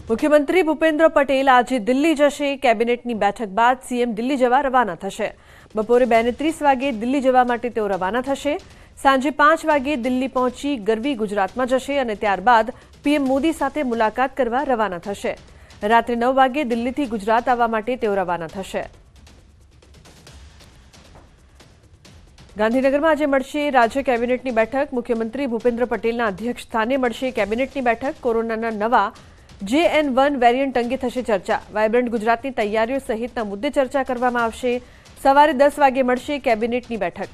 મુખ્યમંત્રી ભૂપેન્દ્ર પટેલ આજે દિલ્હી જશે। કેબિનેટની બેઠક બાદ સીએમ દિલ્હી જવા રવાના થશે। બપોરે 2:30 વાગે દિલ્હી જવા માટે તેઓ રવાના થશે। સાંજે 5 વાગે દિલ્હી પહોંચી ગરવી ગુજરાતમાં જશે અને ત્યારબાદ પીએમ મોદી સાથે મુલાકાત કરવા રવાના થશે। રાત્રે 9 વાગે દિલ્હીથી ગુજરાત આવવા માટે તેઓ રવાના થશે। ગાંધીનગરમાં આજે મળશે રાજ્ય કેબિનેટની બેઠક। મુખ્યમંત્રી ભૂપેન્દ્ર પટેલના અધ્યક્ષસ્થાને મળશે કેબિનેટની બેઠક। કોરોનાના નવા JN1 વેરિયન્ટ અંગે થશે ચર્ચા। વાયબ્રન્ટ ગુજરાતની તૈયારીઓ સહિતના મુદ્દે ચર્ચા કરવામાં આવશે। સવારે 10 વાગે મળશે કેબિનેટની બેઠક।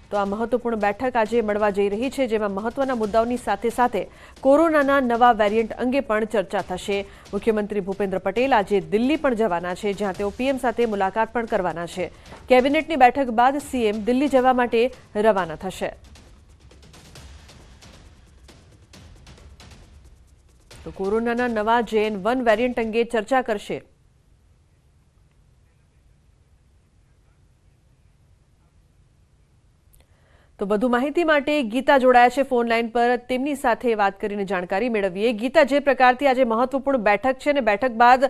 તો આ મહત્વપૂર્ણ બેઠક આજે મળવા જઈ રહી છે, જેમાં મહત્વના મુદ્દાઓની સાથે સાથે કોરોનાના નવા વેરિયન્ટ અંગે પણ ચર્ચા થશે। મુખ્યમંત્રી ભૂપેન્દ્ર પટેલ આજે દિલ્હી પણ જવાના છે, જ્યાં તેઓ પીએમ સાથે મુલાકાત પણ કરવાના છે। કેબિનેટની બેઠક બાદ સીએમ દિલ્હી જવા માટે રવાના થશે। તો કોરોનાના નવા JN1 વેરિયન્ટ અંગે ચર્ચા કરશે। તો વધુ માહિતી માટે ગીતા જોડાયા છે ફોન લાઈન પર। તેમની સાથે વાત કરીને જાણકારી મેળવીએ। ગીતા, જે પ્રકારથી આજે મહત્વપૂર્ણ બેઠક છે અને બેઠક બાદ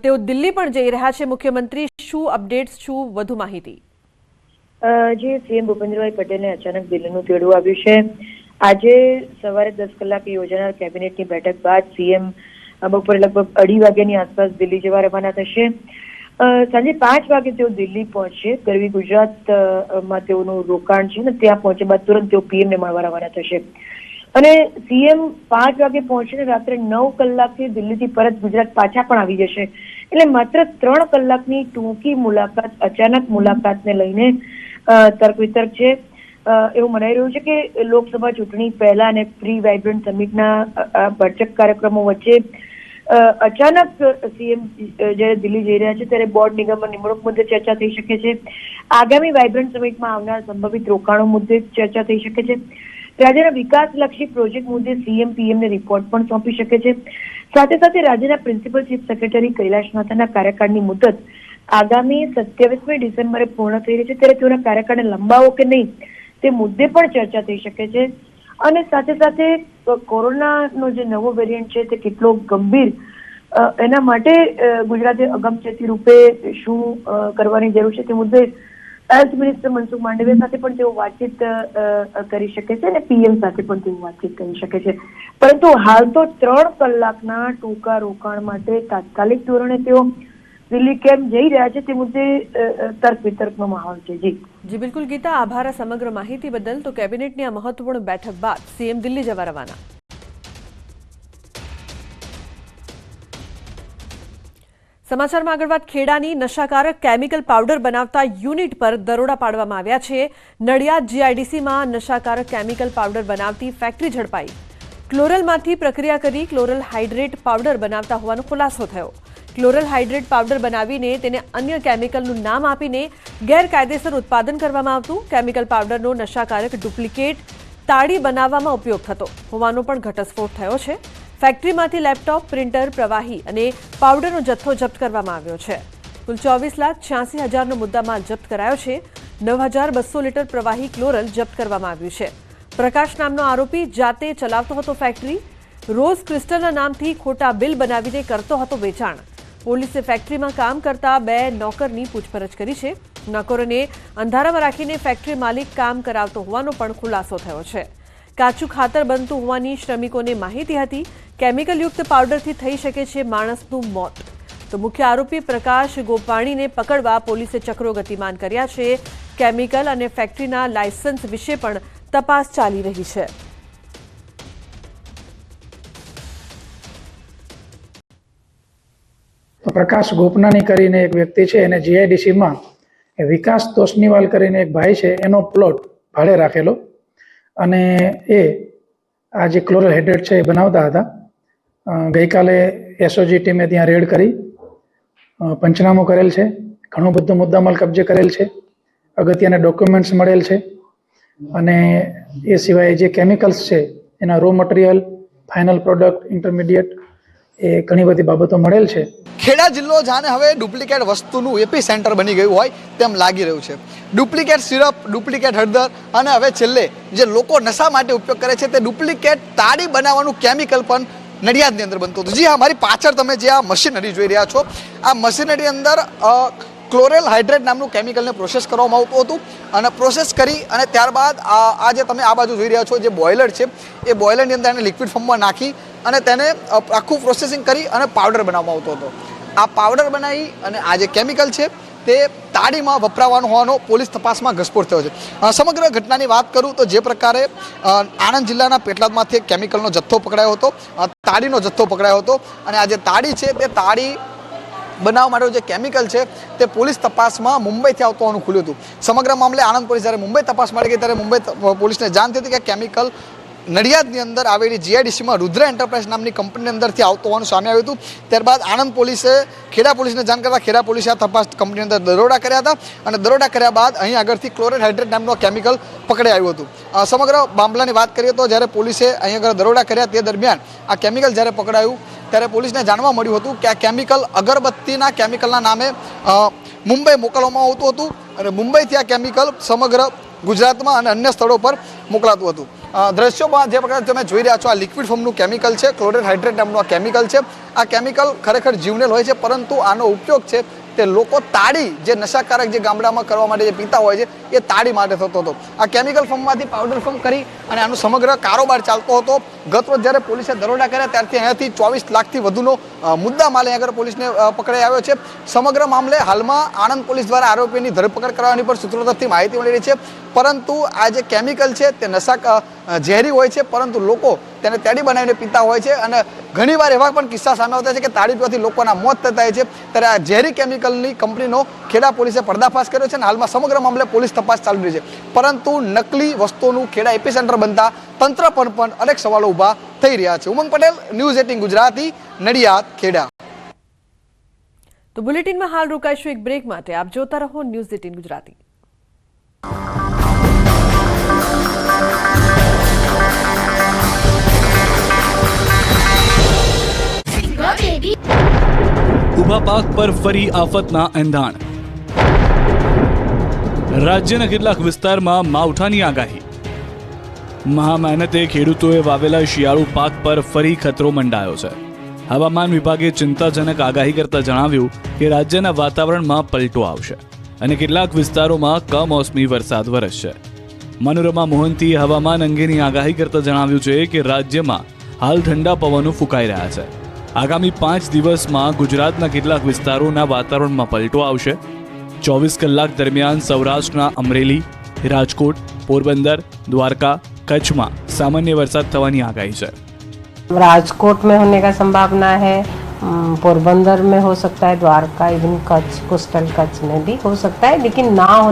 તેઓ દિલ્હી પણ જઈ રહ્યા છે મુખ્યમંત્રી, શું અપડેટ્સ, શું વધુ માહિતી? જે સીએમ ભૂપેન્દ્રભાઈ પટેલને અચાનક દિલ્હીનું તેડું આવ્યું છે। આજે સવારે 10 કલાકે યોજાનાર કેબિનેટની બેઠક બાદ સીએમ બપોરે લગભગ 2:30 વાગ્યાની આસપાસ દિલ્હી જવા રવાના થશે। સાંજે 5 વાગે તેઓ દિલ્હી પહોંચશે। ગરવી ગુજરાતમાં તેઓનું રોકાણ છે ને ત્યાં પહોંચ્યા બાદ તુરંત તેઓ પીએમને મળવા રવાના થશે અને સીએમ 5 વાગે પહોંચીને રાત્રે 9 કલાકે દિલ્હીથી પરત ગુજરાત પાછા પણ આવી જશે। એટલે માત્ર 3 કલાકની ટૂંકી મુલાકાત, અચાનક મુલાકાતને લઈને તર્ક વિતર્ક છે। એવું મનાઈ રહ્યું છે કે લોકસભા ચૂંટણી પહેલા અને પ્રી વાઇબ્રન્ટ સમિટના ભરચક કાર્યક્રમો વચ્ચે અચાનક સીએમ જ્યારે દિલ્હી જઈ રહ્યા છે ત્યારે બોર્ડ નિગમમાં નિમણૂક મુદ્દે ચર્ચા થઈ શકે છે। આગામી વાઇબ્રન્ટ સમિટમાં આવનાર સંભવિત રોકાણો મુદ્દે ચર્ચા થઈ શકે છે। રાજ્યના વિકાસલક્ષી પ્રોજેક્ટ મુદ્દે સીએમ પીએમને રિપોર્ટ પણ સોંપી શકે છે। સાથે સાથે રાજ્યના પ્રિન્સિપલ ચીફ સેક્રેટરી કૈલાશનાથના કાર્યકાળની મુદત આગામી 27મી ડિસેમ્બરે પૂર્ણ થઈ રહી છે, ત્યારે તેઓના કાર્યકાળને લંબાવો કે નહીં તે મુદ્દે પણ ચર્ચા થઈ શકે છે। અને સાથે સાથે કોરોનાનો જે નવો વેરિયન્ટ છે તે કેટલો ગંભીર, એના માટે ગુજરાતે અગમચેતી રૂપે શું કરવાની જરૂર છે તે મુદ્દે હેલ્થ મિનિસ્ટર મનસુખ માંડવિયા સાથે પણ તેઓ વાતચીત કરી શકે છે અને પીએમ સાથે પણ તેઓ વાતચીત કરી શકે છે। પરંતુ હાલ તો 3 કલાકના ટૂંકા રોકાણ માટે તાત્કાલિક ધોરણે તેઓ દિલ્હી કેમ જઈ રહ્યા છે તે મુદ્દે તર્ક વિતર્કનો માહોલ છે। જી બિલકુલ ગીતા, આભાર આ સમગ્ર માહિતી બદલ। તો કેબિનેટની આ મહત્વપૂર્ણ બેઠક બાદ સીએમ દિલ્હી જવા રવાના। સમાચારમાં આગળ વાત ખેડાની નશાકારક કેમિકલ પાવડર બનાવતા યુનિટ પર દરોડા પાડવામાં આવ્યા છે। નડિયાદ જીઆઈડીસીમાં નશાકારક કેમિકલ પાવડર બનાવતી ફેક્ટરી ઝડપાઈ। ક્લોરલમાંથી પ્રક્રિયા કરી ક્લોરલ હાઇડ્રેટ પાવડર બનાવતા હોવાનો ખુલાસો થયો। ક્લોરલ હાઇડ્રેટ પાવડર બનાવીને તેને અન્ય કેમિકલનું નામ આપીને ગેરકાયદેસર ઉત્પાદન કરવામાં આવતું। કેમિકલ પાવડરનો નશાકારક ડુપ્લિકેટ તાળી બનાવવામાં ઉપયોગ થતો હોવાનો પણ ઘટસ્ફોટ થયો છે। ફેક્ટરીમાંથી લેપટોપ, પ્રિન્ટર, પ્રવાહી અને પાવડરનો જથ્થો જપ્ત કરવામાં આવ્યો છે। કુલ 24,86,000નો મુદ્દામાલ જપ્ત કરાયો છે। 9,200 લીટર પ્રવાહી ક્લોરલ જપ્ત કરવામાં આવ્યું છે। પ્રકાશ નામનો આરોપી જાતે ચલાવતો હતો ફેક્ટરી। રોઝ ક્રિસ્ટલના નામથી ખોટા બિલ બનાવીને કરતો હતો વેચાણ। પોલીસે ફેક્ટરીમાં કામ કરતા 2 નોકરની પૂછપરછ કરી છે। નોકરોને અંધારામાં રાખીને ફેક્ટરી માલિક કામ કરાવતો હોવાનો પણ ખુલાસો થયો છે। કાચું ખાતર બનતું હોવાની શ્રમિકોને માહિતી હતી। કેમિકલયુક્ત પાવડરથી થઈ શકે છે માણસનું મોત। તો મુખ્ય આરોપી પ્રકાશ ગોપાણીને પકડવા પોલીસે ચક્રો ગતિમાન કર્યા છે। કેમિકલ અને ફેક્ટરીના લાયસન્સ વિશે પણ તપાસ ચાલી રહી છે। પ્રકાશ ગોપનાની કરીને એક વ્યક્તિ છે, એને જીઆઈડીસીમાં વિકાસ તોસનીવાલ કરીને એક ભાઈ છે, એનો પ્લોટ ભાડે રાખેલો અને એ આ જે ક્લોરલ હાઇડ્રેટ છે એ બનાવતા હતા। ગઈકાલે એસઓજી ટીમે ત્યાં રેડ કરી પંચનામું કરેલ છે। ઘણો બધો મુદ્દામાલ કબજે કરેલ છે। અગત્યના ડોક્યુમેન્ટ્સ મળેલ છે અને એ સિવાય જે કેમિકલ્સ છે એના raw material, final product, intermediate એ ઘણી બધી બાબતો મળેલ છે। ખેડા જિલ્લો જાણે હવે ડુપ્લિકેટ વસ્તુનું એપી સેન્ટર બની ગયું હોય તેમ લાગી રહ્યું છે। ડુપ્લિકેટ સિરપ, ડુપ્લિકેટ હળદર અને હવે છેલ્લે જે લોકો નશા માટે ઉપયોગ કરે છે તે ડુપ્લિકેટ તાળી બનાવવાનું કેમિકલ પણ નડિયાદની અંદર બનતું હતું. જી હા, મારી પાછળ તમે જે આ મશીનરી જોઈ રહ્યા છો, આ મશીનરી અંદર ક્લોરેલ હાઇડ્રેટ નામનું કેમિકલને પ્રોસેસ કરવામાં આવતું હતું અને પ્રોસેસ કરી અને ત્યારબાદ આ જે તમે આ બાજુ જોઈ રહ્યા છો જે બોઇલર છે એ બોઇલરની અંદર એને લિક્વિડ ફોર્મમાં નાખી અને તેને આખું પ્રોસેસિંગ કરી અને પાવડર બનાવવામાં આવતો હતો. આ પાવડર બનાવી અને આ જે કેમિકલ છે તે તાડીમાં વપરાવાનું હોવાનો પોલીસ તપાસમાં ઘસફોડ થયો છે. સમગ્ર ઘટનાની વાત કરું તો જે પ્રકારે આણંદ જિલ્લાના પેટલાદમાંથી એક કેમિકલનો જથ્થો પકડાયો હતો, તાડીનો જથ્થો પકડાયો હતો અને આ જે તાડી છે તે તાડી બનાવવા માટેનું જે કેમિકલ છે તે પોલીસ તપાસમાં મુંબઈથી આવતું હોવાનું ખુલ્યું હતું. સમગ્ર મામલે આણંદ પોલીસ જ્યારે મુંબઈ તપાસ માટે ગઈ ત્યારે મુંબઈ પોલીસને જાણ થઈ હતી કે કેમિકલ નડિયાદની અંદર આવેલી જીઆઈડીસીમાં રુદ્ર એન્ટરપ્રાઇઝ નામની કંપની અંદરથી આવતું હોવાનું સામે આવ્યું હતું. ત્યારબાદ આણંદ પોલીસે ખેડા પોલીસને જાણ કરતા ખેડા પોલીસે આ તપાસ કંપની અંદર દરોડા કર્યા હતા અને દરોડા કર્યા બાદ અહીં આગળથી ક્લોરેલ હાઇડ્રેટ નામનું કેમિકલ પકડાઈ આવ્યું હતું. સમગ્ર મામલાની વાત કરીએ તો જ્યારે પોલીસે અહીં આગળ દરોડા કર્યા તે દરમિયાન આ કેમિકલ જ્યારે પકડાયું ત્યારે પોલીસને જાણવા મળ્યું હતું કે આ કેમિકલ અગરબત્તીના કેમિકલના નામે મુંબઈ મોકલવામાં આવતું હતું અને મુંબઈથી આ કેમિકલ સમગ્ર ગુજરાતમાં અને અન્ય સ્થળો પર મોકલાતું હતું. દ્રશ્યોમાં જે પ્રકારે તમે જોઈ રહ્યા છો આ લિક્વિડ ફોર્મનું કેમિકલ છે, ક્લોરેલ હાઇડ્રેટ નામનું આ કેમિકલ છે. આ કેમિકલ ખરેખર જીવલેણ હોય છે, પરંતુ આનો ઉપયોગ છે તે લોકો તાડી જે નશાકારક જે ગામડામાં કરવા માટે જે પીતા હોય છે એ તાડી માટે થતો હતો. આ કેમિકલ ફોર્મમાંથી પાવડર ફોર્મ કરી અને આનો સમગ્ર કારોબાર ચાલતો હતો. ગત રોજ જ્યારે પોલીસે દરોડા કર્યા ત્યારથી અહીંયાથી 24 લાખથી વધુનો મુદ્દા માલ અહીં આગળ પોલીસને પકડાઈ આવ્યો છે. સમગ્ર મામલે હાલમાં આણંદ પોલીસ દ્વારા આરોપીની ધરપકડ કરવાની પણ સૂત્રો તરફથી માહિતી મળી રહી છે. પરંતુ આ જે કેમિકલ છે તે ઝેરી હોય છે, પરંતુ લોકો તેને તાડી બનાવીને પીતા હોય છે અને ઘણીવાર એવા પણ કિસ્સા સામે આવતા છે કે તાડી પીવાથી લોકોના મોત થતા હોય છે. ત્યારે આ ઝેરી કેમિકલની કંપનીનો ખેડા પોલીસે પર્દાફાશ કર્યો છે અને હાલમાં સમગ્ર મામલે પોલીસ તપાસ ચાલી રહી છે. પરંતુ નકલી વસ્તુઓનું ખેડા એપિસેન્ટર બનતા તંત્ર પર પણ અનેક સવાલો ઊભા થઈ રહ્યા છે. ઉમંગ પટેલ, ન્યૂઝ 18 ગુજરાતી, નડિયાદ, ખેડા. તો બુલેટિનમાં હાલ રોકાઈશું એક બ્રેક માટે. આપ જોતા રહો ન્યૂઝ 18 ગુજરાતી. ઉભા પાક પર ફરી આફતના એંધાણ. રાજ્યના કેટલાક વિસ્તારમાં માવઠાની આગાહી. મહા મહેનતે ખેડૂતોએ વાવેલા શિયાળુ પાક પર ફરી ખતરો મંડાયો છે. હવામાન વિભાગે ચિંતાજનક આગાહી કરતા જણાવ્યું કે રાજ્યના વાતાવરણમાં પલટો આવશે અને કેટલાક વિસ્તારોમાં કમોસમી વરસાદ વરસશે. મનોરમા મોહંતીએ હવામાન અંગેની આગાહી કરતા જણાવ્યું છે કે રાજ્યમાં હાલ ઠંડા પવનો ફૂંકાઈ રહ્યા છે. આગામી 5 દિવસમાં ગુજરાતના કેટલાક વિસ્તારોના વાતાવરણમાં પલટો આવશે. 24 કલાક દરમિયાન સૌરાષ્ટ્રના અમરેલી, રાજકોટ, પોરબંદર, દ્વારકા, कच्छ में सामान्य बरसात थवानी आगाही है. राजकोट में होने का संभावना है, पोरबंदर में हो सकता है, द्वारका, इवन कच्छ, कोस्टल कच्छ में भी हो सकता है, लेकिन ना